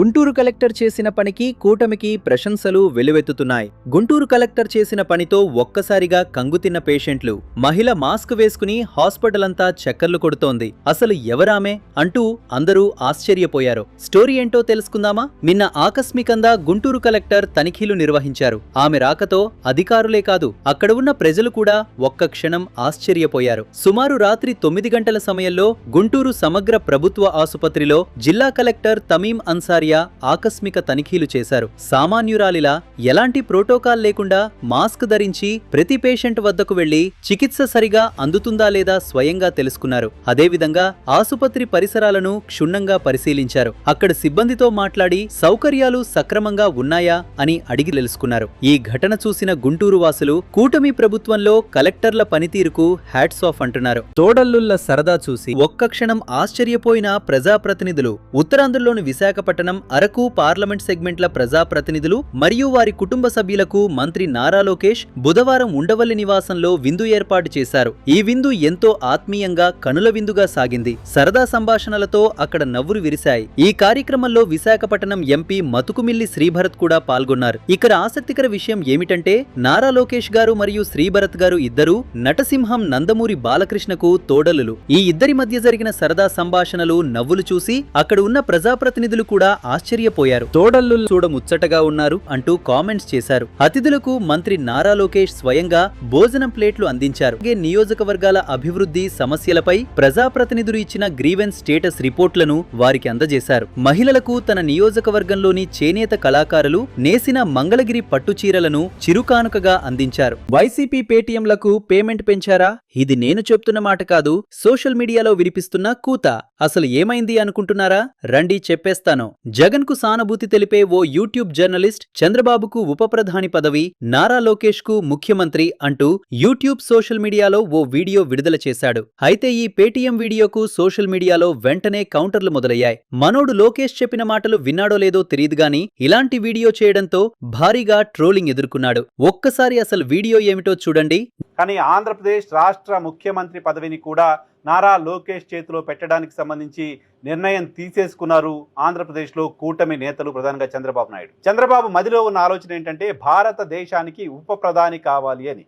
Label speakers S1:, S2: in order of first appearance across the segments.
S1: Guntur collector చేసిన పనికి కూటమికి ప్రశంసలు వెల్లువెత్తుతున్నాయి. గుంటూరు కలెక్టర్ చేసిన పనితో ఒక్కసారిగా కంగుతిన్న పేషెంట్లు, మహిళ మాస్క్ వేసుకుని హాస్పిటల్ అంతా చక్కర్లు కొడుతోంది. అసలు ఎవరామే అంటూ అందరూ ఆశ్చర్యపోయారు. స్టోరీ ఏంటో తెలుసుకుందామా? నిన్న ఆకస్మికంగా గుంటూరు కలెక్టర్ తనిఖీలు నిర్వహించారు. ఆమె రాకతో అధికారులే కాదు, అక్కడ ఉన్న ప్రజలు కూడా ఒక్క క్షణం ఆశ్చర్యపోయారు. సుమారు రాత్రి 9 గంటల సమయంలో గుంటూరు సమగ్ర ప్రభుత్వ ఆసుపత్రిలో జిల్లా కలెక్టర్ తమీం అన్సారియా ఆకస్మిక తనిఖీలు చేశారు. సామాన్యురాలిలా ఎలాంటి ప్రోటోకాల్ లేకుండా మాస్క్ ధరించి ప్రతి పేషెంట్ వద్దకు వెళ్లి చికిత్స సరిగా అందుతుందా లేదా స్వయంగా తెలుసుకున్నారు. అదేవిధంగా ఆసుపత్రి పరిసరాలను క్షుణ్ణంగా పరిశీలించారు. అక్కడ సిబ్బందితో మాట్లాడి సౌకర్యాలు సక్రమంగా ఉన్నాయా అని అడిగి తెలుసుకున్నారు. ఈ ఘటన చూసిన గుంటూరు వాసులు కూటమి ప్రభుత్వంలో కలెక్టర్ల పనితీరుకు హ్యాట్స్ ఆఫ్ అంటున్నారు. తోడల్లుళ్ల సరదా చూసి ఒక్క క్షణం ఆశ్చర్యపోయిన ప్రజాప్రతినిధులు, ఉత్తరాంధ్రలోని విశాఖపట్నం, అరకు పార్లమెంట్ సెగ్మెంట్ల ప్రజాప్రతినిధులు మరియు వారి కుటుంబ సభ్యులకు మంత్రి నారా లోకేష్ బుధవారం ఉండవల్లి నివాసంలో విందు ఏర్పాటు చేశారు. ఈ విందు ఎంతో ఆత్మీయంగా కనుల విందుగా సాగింది. సరదా సంభాషణలతో అక్కడ నవ్వులు విరిశాయి. ఈ కార్యక్రమంలో విశాఖపట్నం ఎంపీ మతుకుమిల్లి శ్రీభరత్ కూడా పాల్గొన్నారు. ఇక్కడ ఆసక్తికర విషయం ఏమిటంటే నారా లోకేష్ గారు మరియు శ్రీభరత్ గారు ఇద్దరూ నటసింహం నందమూరి బాలకృష్ణకు తోడలులు. ఈ ఇద్దరి మధ్య జరిగిన సరదా సంభాషణలు, నవ్వులు చూసి అక్కడ ఉన్న ప్రజాప్రతినిధులు కూడా ఆశ్చర్యపోయారు. తోడల్లు చూడముచ్చటగా ఉన్నారు అంటూ కామెంట్స్ చేశారు. అతిథులకు మంత్రి నారా లోకేష్ స్వయంగా భోజనం ప్లేట్లు అందించారు. నియోజకవర్గాల అభివృద్ధి సమస్యలపై ప్రజాప్రతినిధులు ఇచ్చిన గ్రీవెన్స్ స్టేటస్ రిపోర్ట్లను వారికి అందజేశారు. మహిళలకు తన నియోజకవర్గంలోని చేనేత కళాకారులు నేసిన మంగళగిరి పట్టుచీరలను చిరుకానుకగా అందించారు. వైసీపీ పేటీఎంలకు పేమెంట్ పెంచారా? ఇది నేను చెప్తున్న మాట కాదు, సోషల్ మీడియాలో వినిపిస్తున్న కూత. అసలు ఏమైంది అనుకుంటున్నారా? రండి చెప్పేస్తాను. జగన్ కు సానుభూతి తెలిపే ఓ యూట్యూబ్ జర్నలిస్ట్ చంద్రబాబుకు ఉప ప్రధాని పదవి, నారా లోకేష్ కు ముఖ్యమంత్రి అంటూ యూట్యూబ్ సోషల్ మీడియాలో ఓ వీడియో విడుదల చేశాడు. అయితే ఈ పేటీఎం వీడియోకు సోషల్ మీడియాలో వెంటనే కౌంటర్లు మొదలయ్యాయి. మనోడు లోకేష్ చెప్పిన మాటలు విన్నాడో లేదో తెలియదు గాని ఇలాంటి వీడియో చేయడంతో భారీగా ట్రోలింగ్ ఎదుర్కొన్నాడు. ఒక్కసారి అసలు వీడియో ఏమిటో చూడండి.
S2: కానీ ఆంధ్రప్రదేశ్ రాష్ట్ర ముఖ్యమంత్రి పదవిని కూడా నారా లోకేష్ చేతిలో పెట్టడానికి సంబంధించి నిర్ణయం తీసేసుకున్నారు ఆంధ్రప్రదేశ్లో కూటమి నేతలు, ప్రధానంగా చంద్రబాబు నాయుడు. చంద్రబాబు మదిలో ఉన్న ఆలోచన ఏంటంటే భారతదేశానికి ఉప ప్రధాని కావాలి అని.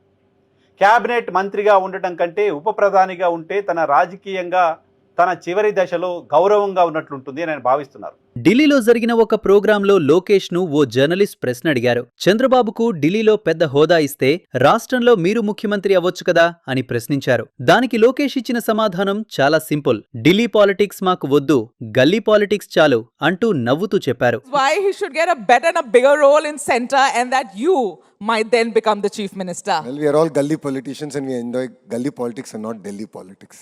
S2: క్యాబినెట్ మంత్రిగా ఉండటం కంటే ఉప ప్రధానిగా ఉంటే తన రాజకీయంగా తన చివరి దశలో గౌరవంగా ఉన్నట్లుంటుంది అని ఆయన భావిస్తున్నారు.
S1: ఢిల్లీలో జరిగిన ఒక ప్రోగ్రాంలో లోకేష్ ను ఓ జర్నలిస్ట్ ప్రశ్న అడిగారు. చంద్రబాబుకు ఢిల్లీలో పెద్ద హోదా ఇస్తే రాష్ట్రంలో మీరు ముఖ్యమంత్రి అవ్వొచ్చు కదా అని ప్రశ్నించారు. దానికి లోకేష్ ఇచ్చిన సమాధానం చాలా సింపుల్. ఢిల్లీ పాలిటిక్స్ మాకు వద్దు, గల్లీ పాలిటిక్స్ చాలు అంటూ నవ్వుతూ చెప్పారు.
S3: Why he should get a better and a bigger role in center and that you might then become the chief minister.
S4: Well, we are all gully politicians and we enjoy gully politics and not Delhi politics.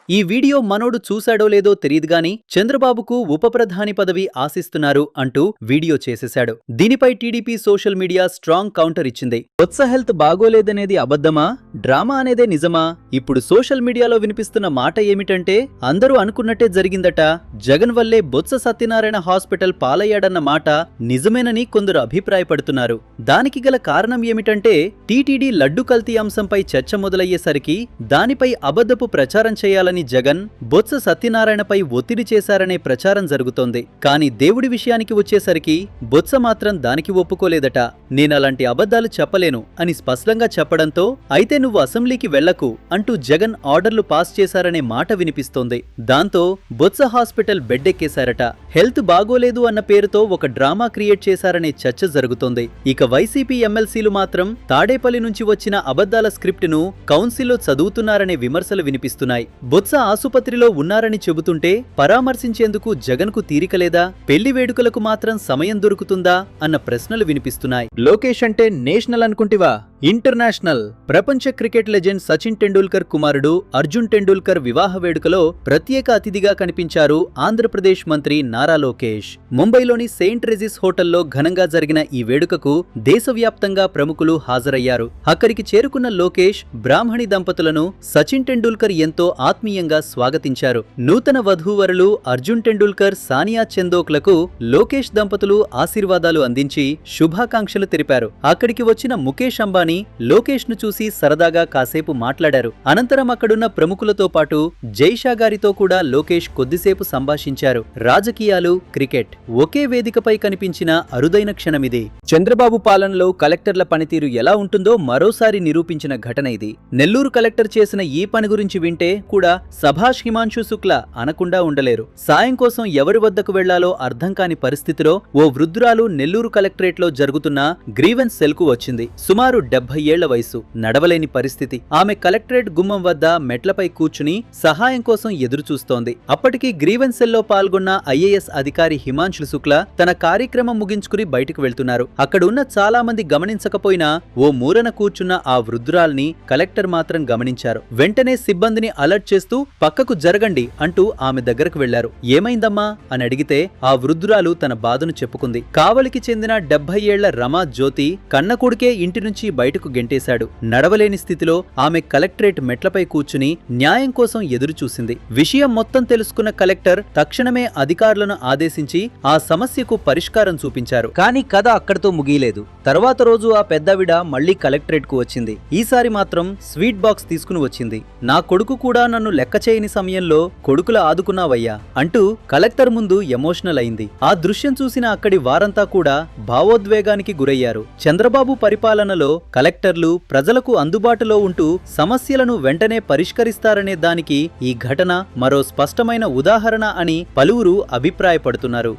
S1: ఈ video మనోడు చూశాడో లేదో తెలియదుగాని చంద్రబాబుకు ఉప ప్రధాని పదవి ఆశిస్తున్నారు అంటూ video చేసేశాడు. దీనిపై TDP social media strong counter ఇచ్చింది. బొత్స హెల్త్ బాగోలేదనేది అబద్ధమా, డ్రామా అనేదే నిజమా? ఇప్పుడు సోషల్ మీడియాలో వినిపిస్తున్న మాట ఏమిటంటే అందరూ అనుకున్నట్టే జరిగిందట. జగన్ వల్లే బొత్స సత్యనారాయణ హాస్పిటల్ పాలయ్యాడన్న మాట నిజమేనని కొందరు అభిప్రాయపడుతున్నారు. దానికి గల కారణం ఏమిటంటే టీటీడీ లడ్డు కల్తీ అంశంపై చర్చ మొదలయ్యేసరికి దానిపై అబద్ధపు ప్రచారం చేయాలని జగన్ బొత్స సత్యనారాయణపై ఒత్తిడి చేశారనే ప్రచారం జరుగుతోంది. కానీ దేవుడి విషయానికి వచ్చేసరికి బొత్స మాత్రం దానికి ఒప్పుకోలేదట. నేనలాంటి అబద్ధాలు చెప్పలేను అని స్పష్టంగా చెప్పడంతో అయితే నువ్వు అసెంబ్లీకి వెళ్లకు అంటూ జగన్ ఆర్డర్లు పాస్ చేశారనే మాట వినిపిస్తోంది. దాంతో బొత్స హాస్పిటల్ బెడ్డెక్కేశారట. హెల్త్ బాగోలేదు అన్న పేరుతో ఒక డ్రామా క్రియేట్ చేశారనే చర్చ జరుగుతోంది. ఇక వైసీపీ ఎమ్మెల్సీలు మాత్రం తాడేపల్లి నుంచి వచ్చిన అబద్ధాల స్క్రిప్ట్ ను కౌన్సిల్లో చదువుతున్నారనే విమర్శలు వినిపిస్తున్నాయి. బొత్స ఆసుపత్రిలో ఉన్నారని చెబుతుంటే పరామర్శించేందుకు జగన్ కు తీరికలేదా? పెళ్లి వేడుకలకు మాత్రం సమయం దొరుకుతుందా అన్న ప్రశ్నలు వినిపిస్తున్నాయి. లోకేష్ అంటే నేషనల్ అనుకుంటివా? ఇంటర్నేషనల్. ప్రపంచ క్రికెట్ లెజెండ్ సచిన్ టెండూల్కర్ కుమారుడు అర్జున్ టెండూల్కర్ వివాహ వేడుకలో ప్రత్యేక అతిథిగా కనిపించారు ఆంధ్రప్రదేశ్ మంత్రి నారా లోకేష్. ముంబైలోని సెయింట్ రెజిస్ హోటల్లో ఘనంగా జరిగిన ఈ వేడుకకు దేశవ్యాప్తంగా ప్రముఖులు హాజరయ్యారు. అక్కడికి చేరుకున్న లోకేష్ బ్రాహ్మణి దంపతులను సచిన్ టెండూల్కర్ ఎంతో ఆత్మీయంగా ఆత్మీయంగా స్వాగతించారు. నూతన వధూవరులు అర్జున్ టెండూల్కర్, సానియా చందోక్లకు లోకేష్ దంపతులు ఆశీర్వాదాలు అందించి శుభాకాంక్షలు తెలిపారు. అక్కడికి వచ్చిన ముఖేష్ అంబానీ లోకేష్ ను చూసి సరదాగా కాసేపు మాట్లాడారు. అనంతరం అక్కడున్న ప్రముఖులతో పాటు జైషా గారితో కూడా లోకేష్ కొద్దిసేపు సంభాషించారు. రాజకీయాలు, క్రికెట్ ఒకే వేదికపై కనిపించిన అరుదైన క్షణమిది. చంద్రబాబు పాలనలో కలెక్టర్ల పనితీరు ఎలా ఉంటుందో మరోసారి నిరూపించిన ఘటన ఇది. నెల్లూరు కలెక్టర్ చేసిన ఈ పని గురించి వింటే కూడా సభాష్ హిమాంశు శుక్ల అనకుండా ఉండలేరు. సాయం కోసం ఎవరి వద్దకు వెళ్లాలో అర్థం కాని పరిస్థితిలో ఓ వృద్ధురాలు నెల్లూరు కలెక్టరేట్లో జరుగుతున్న గ్రీవెన్స్ సెల్కు వచ్చింది. సుమారు 70 ఏళ్ల వయసు, నడవలేని పరిస్థితి. ఆమె కలెక్టరేట్ గుమ్మం వద్ద మెట్లపై కూర్చుని సహాయం కోసం ఎదురుచూస్తోంది. అప్పటికి గ్రీవెన్స్ సెల్లో పాల్గొన్న ఐఏఎస్ అధికారి హిమాంశు శుక్ల తన కార్యక్రమం ముగించుకుని బయటకు వెళ్తున్నారు. అక్కడున్న చాలా మంది గమనించకపోయినా ఓ మూలన కూర్చున్న ఆ వృద్ధురాల్ని కలెక్టర్ మాత్రం గమనించారు. వెంటనే సిబ్బందిని అలర్ట్ చేస్తూ పక్కకు జరగండి అంటూ ఆమె దగ్గరకు వెళ్లారు. ఏమైందమ్మా అని అడిగితే ఆ వృద్ధురాలు తన బాధను చెప్పుకుంది. కావలికి చెందిన 70 ఏళ్ల రమా జ్యోతి కన్న కొడుకే ఇంటి నుంచి బయటకు గెంటేశాడు. నడవలేని స్థితిలో ఆమె కలెక్టరేట్ మెట్లపై కూర్చుని న్యాయం కోసం ఎదురుచూసింది. విషయం మొత్తం తెలుసుకున్న కలెక్టర్ తక్షణమే అధికారులను ఆదేశించి ఆ సమస్యకు పరిష్కారం చూపించారు. కానీ కథ అక్కడితో ముగియలేదు. తర్వాత రోజు ఆ పెద్దావిడ మళ్లీ కలెక్టరేట్ కు వచ్చింది. ఈసారి మాత్రం స్వీట్ బాక్స్ తీసుకుని వచ్చింది. నా కొడుకు కూడా నన్ను లెక్క చేయని సమయంలో కొడుకులా ఆదుకున్నావయ్యా అంటూ కలెక్టర్ ముందు ఎమోషనల్ అయింది. ఆ దృశ్యం చూసిన అక్కడి వారంతా కూడా భావోద్వేగానికి గురయ్యారు. చంద్రబాబు పరిపాలనలో కలెక్టర్లు ప్రజలకు అందుబాటులో ఉంటూ సమస్యలను వెంటనే పరిష్కరిస్తారనే దానికి ఈ ఘటన మరో స్పష్టమైన ఉదాహరణ అని పలువురు అభిప్రాయపడుతున్నారు.